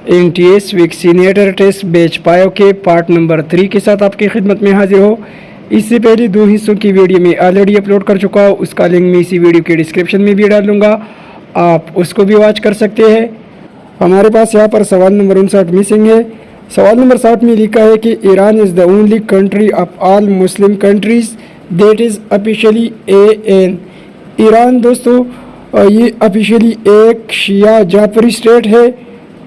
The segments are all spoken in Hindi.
NTS वैक्सीनेटर टेस्ट बैच पायो के पार्ट नंबर 3 के साथ आपकी खिदमत में हाजिर हो। इससे पहले 2 हिस्सों की वीडियो में ऑलरेडी अपलोड कर चुका हूँ, उसका लिंक मैं इसी वीडियो के डिस्क्रिप्शन में भी डाल दूँगा, आप उसको भी वॉच कर सकते हैं। हमारे पास यहाँ पर सवाल नंबर 59 मिसिंग है। सवाल नंबर 60 में लिखा है कि Iran is the only country of all Muslim countries that is officially AN। Iran दोस्तों ये ऑफिशियली एक शिया जाफरी स्टेट है,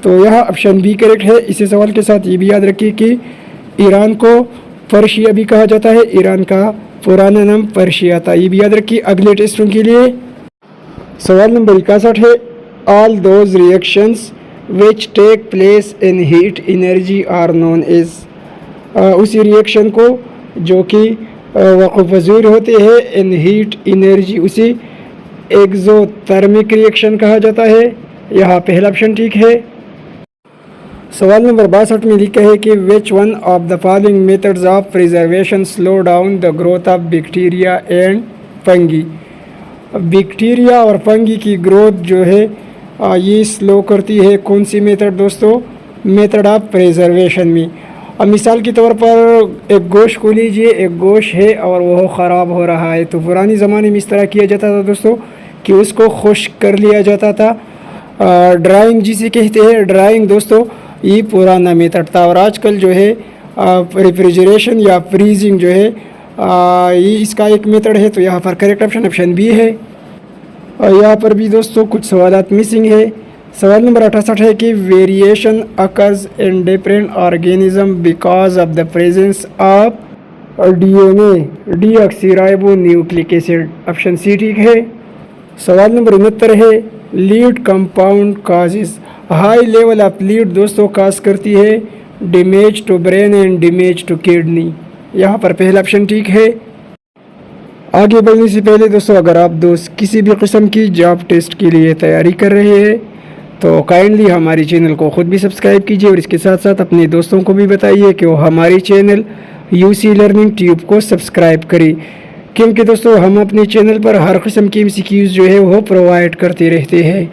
तो यह ऑप्शन बी करेक्ट है। इसी सवाल के साथ ये भी याद रखिए कि ईरान को पर्शिया भी कहा जाता है, ईरान का पुराना नाम पर्शिया था, ये भी याद रखिए अगले टेस्टों के लिए। सवाल नंबर 61 है all those reactions which take place in heat energy are known as. उसी रिएक्शन को जो कि वक़्फ़ होते हैं इन हीट एनर्जी, उसी एक्सोथर्मिक रिएक्शन कहा जाता है। यहाँ पहला ऑप्शन ठीक है। सवाल नंबर 62 में लिखा है कि which one of the following methods of preservation slow down the growth of bacteria and fungi. Bacteria और फंगी की ग्रोथ जो है ये स्लो करती है कौन सी मेथड दोस्तों? मेथड ऑफ प्रिजर्वेशन में। अब मिसाल के तौर पर एक गोश्त को लीजिए, एक गोश्त है और वह ख़राब हो रहा है, तो पुराने ज़माने में इस तरह किया जाता था दोस्तों कि उसको खुश्क कर लिया जाता था, ड्राइंग जिसे कहते हैं। ड्राइंग दोस्तों ये पुराना मेथड था, और आजकल जो है रेफ्रिजरेशन या फ्रीजिंग जो है ये इसका एक मेथड है। तो यहाँ पर करेक्ट ऑप्शन बी है। और यहाँ पर भी दोस्तों कुछ सवालात मिसिंग है। सवाल नंबर 68 है कि variation occurs in different organism because of the presence of DNA deoxyribo nucleic acid. Option C ठीक है। सवाल नंबर 69 है lead compound causes. High level of lead दोस्तों काज करती है damage to brain and damage to kidney. यहाँ पर पहला ऑप्शन ठीक है। आगे बढ़ने से पहले दोस्तों अगर आप दोस्त किसी भी किस्म की जॉब टेस्ट के लिए तैयारी कर रहे हैं तो काइंडली हमारे चैनल को ख़ुद भी सब्सक्राइब कीजिए, और इसके साथ साथ अपने दोस्तों को भी बताइए कि वो हमारी चैनल UC लर्निंग ट्यूब को सब्सक्राइब करें, क्योंकि दोस्तों हम अपने चैनल पर हर किस्म की MCQs जो है वो प्रोवाइड करते रहते हैं।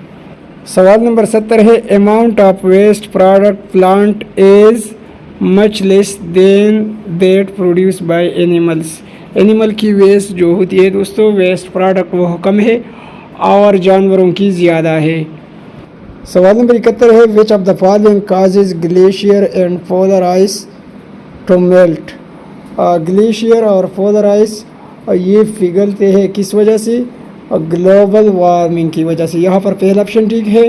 सवाल नंबर 70 है amount of waste product plant is much less than that produce by animals. Animal की वेस्ट जो होती है दोस्तों, वेस्ट प्रोडक्ट वो कम है और जानवरों की ज़्यादा है। सवाल नंबर 71 है which of the following causes glacier and polar ice to melt. Glacier और पोलर आइस ये पिघलते हैं किस वजह से? ग्लोबल वार्मिंग की वजह से। यहाँ पर पहला ऑप्शन ठीक है।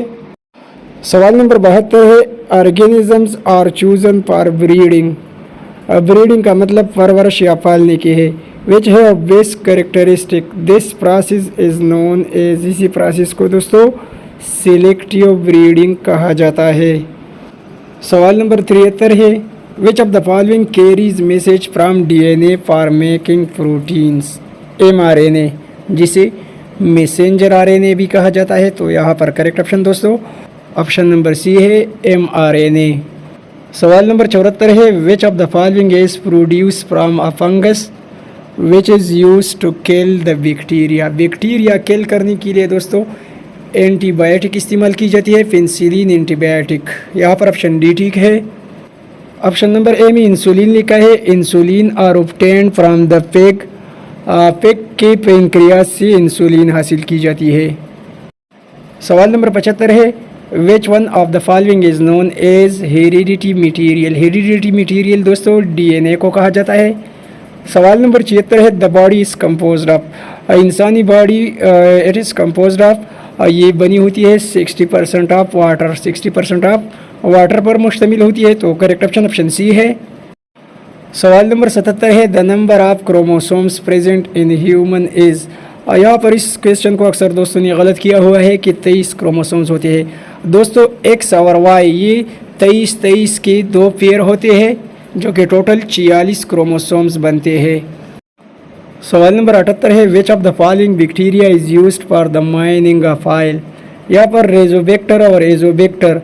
सवाल नंबर 72 है organisms are chosen for breeding. Breeding का मतलब परवरिश या पालने की है। विच है best characteristic this process is known as. इसी प्रोसेस को दोस्तों सिलेक्टिव ब्रीडिंग कहा जाता है। सवाल नंबर 73 है which of the following carries message from DNA for making proteins. mRNA जिसे मैसेंजर RNA भी कहा जाता है। तो यहाँ पर करेक्ट ऑप्शन दोस्तों ऑप्शन नंबर सी है mRNA। सवाल नंबर 74 है which of the following is produce from a fungus which is use to kill the bacteria. Bacteria kill करने के लिए दोस्तों एंटीबायोटिक इस्तेमाल की जाती है, पेनिसिलिन एंटीबायोटिक। यहाँ पर ऑप्शन डी ठीक है। ऑप्शन नंबर ए में इंसुलिन लिखा है। Insulin are obtained from the pig. Pig के पेंक्रियास से इंसुलिन हासिल की जाती है। सवाल नंबर 75 है which one of the following is known as heredity material. Heredity material दोस्तों DNA को कहा जाता है। सवाल नंबर 76 है the body is composed of. इंसानी body it is composed of, ये बनी होती है 60% ऑफ वाटर, 60% ऑफ वाटर पर मुश्तमिल होती है। तो करेक्ट ऑप्शन सी है। सवाल नंबर 77 है the number of chromosomes present in human is. यहाँ पर इस क्वेश्चन को अक्सर दोस्तों ने गलत किया हुआ है कि 23 क्रोमोसोम्स होते हैं। दोस्तों X और Y ये 23 के 2 पेयर होते हैं, जो कि टोटल 46 क्रोमोसोम्स बनते हैं। सवाल नंबर 78 है which of the following bacteria is used for the mining of oil. यहाँ पर रेजोबैक्टर और एजोबैक्टर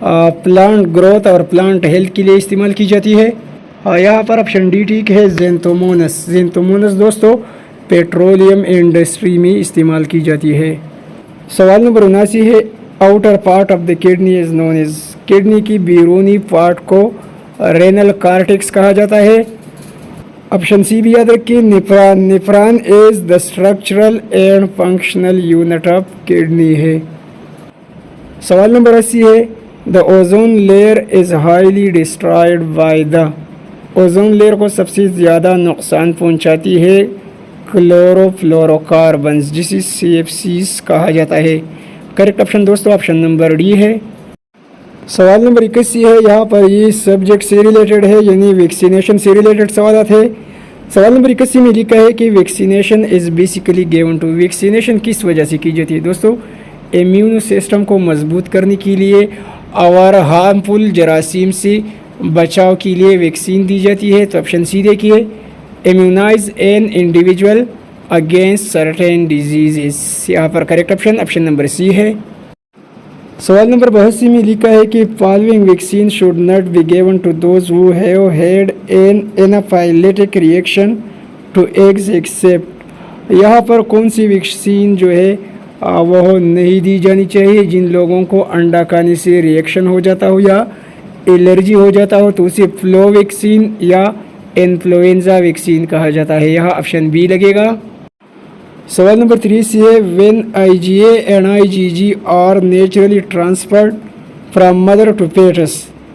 प्लांट ग्रोथ और प्लांट हेल्थ के लिए इस्तेमाल की जाती है। यहाँ पर ऑप्शन डी ठीक है ज़ेंथोमोनस। ज़ेंथोमोनस दोस्तों पेट्रोलियम इंडस्ट्री में इस्तेमाल की जाती है। सवाल नंबर 79 है outer part of the kidney is known as. Kidney की बैरूनी पार्ट को रेनल कार्टेक्स कहा जाता है। ऑप्शन सी भी याद रखिए, nephron is the structural and functional unit of kidney है। सवाल नंबर 80 है, the ozone layer is highly destroyed by the. Ozone layer को सबसे ज़्यादा नुकसान पहुंचाती है क्लोरोफ्लोरोकार्बन्स, जिसे CFCs कहा जाता है। करेक्ट ऑप्शन दोस्तों ऑप्शन नंबर डी है। सवाल नंबर 81 है, यहाँ पर ये सब्जेक्ट से रिलेटेड है, यानी वैक्सीनेशन से रिलेटेड सवाल है। सवाल नंबर 81 में लिखा है कि vaccination is basically given to. Vaccination किस वजह से की जाती है दोस्तों? इम्यून सिस्टम को मजबूत करने के लिए और हार्मफुल जरासीम से बचाव के लिए वैक्सीन दी जाती है। तो ऑप्शन सी देखिए, immunize an individual against certain disease. यहाँ पर correct option option number C है। सवाल नंबर 82 में लिखा है कि following vaccine should not be given to those who have had an anaphylactic reaction to eggs except. यहाँ पर कौन सी वैक्सीन जो है वह नहीं दी जानी चाहिए? जिन लोगों को अंडा खाने से रिएक्शन हो जाता हो या एलर्जी हो जाता हो तो उसे फ्लो वैक्सीन या इन्फ्लुएंजा वैक्सीन कहा जाता है। यहाँ ऑप्शन बी लगेगा। सवाल नंबर 3 है, when IgA and IgG are naturally transferred from mother to fetus,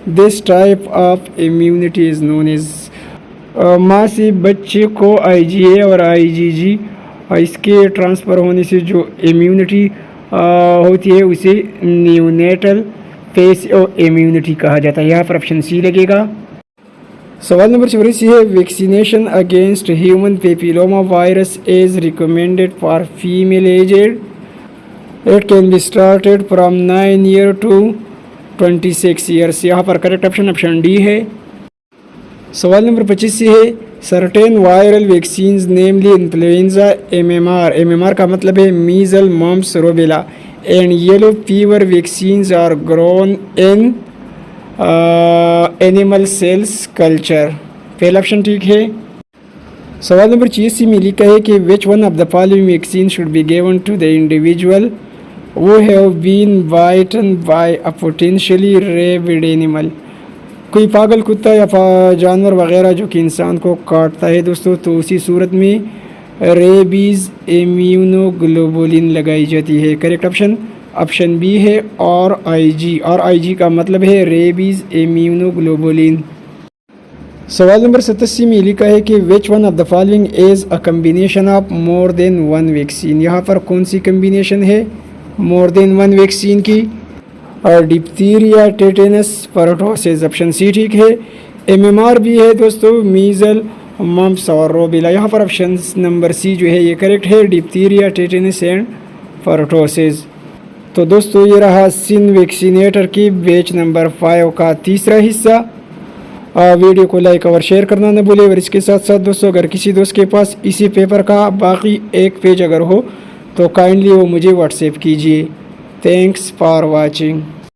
this type of immunity is known as. माँ से बच्चे को IgA और IgG इसके ट्रांसफ़र होने से जो इम्यूनिटी होती है उसे न्यूनेटल फेस इम्यूनिटी कहा जाता है। यहाँ पर ऑप्शन सी लगेगा। सवाल नंबर 84 है, vaccination against human papilloma virus is recommended for female aged. It can be started from 9 year to 26 years. यहाँ पर करेक्ट ऑप्शन ऑप्शन डी है। सवाल नंबर 25 है, certain viral vaccines namely influenza MMR का मतलब है measles mumps rubella and yellow fever vaccines are grown in animal cells culture. पहला ऑप्शन ठीक है। सवाल नंबर 86 में लिखा है कि which one of the following vaccine should be given to the individual who have been bitten by a potentially rabid animal. कोई पागल कुत्ता या जानवर वगैरह जो कि इंसान को काटता है दोस्तों, तो उसी सूरत में रेबीज़ इम्यूनोग्लोबुलिन लगाई जाती है। करेक्ट ऑप्शन ऑप्शन बी है और IG का मतलब है रेबीज़ इम्यूनोग्लोबुलिन। सवाल नंबर 87 में लिखा है कि which one of the following is a combination of more than one vaccine. यहाँ पर कौन सी कम्बिनेशन है मोर देन वन वैक्सीन की? और डिप्थीरिया, टेटेनस, परटोसिस। ऑप्शन सी ठीक है। MMR भी है दोस्तों, मीजल, मम्प्स और रोबेला। यहाँ पर ऑप्शन नंबर सी जो है ये करेक्ट है, डिप्थीरिया, टेटेनस एंड परटोसिस। तो दोस्तों ये रहा सिन वैक्सीनेटर की बैच नंबर 5 का तीसरा हिस्सा। वीडियो को लाइक और शेयर करना न भूलें। और इसके साथ साथ दोस्तों अगर किसी दोस्त के पास इसी पेपर का बाकी एक पेज अगर हो तो काइंडली वो मुझे व्हाट्सएप कीजिए। Thanks for watching.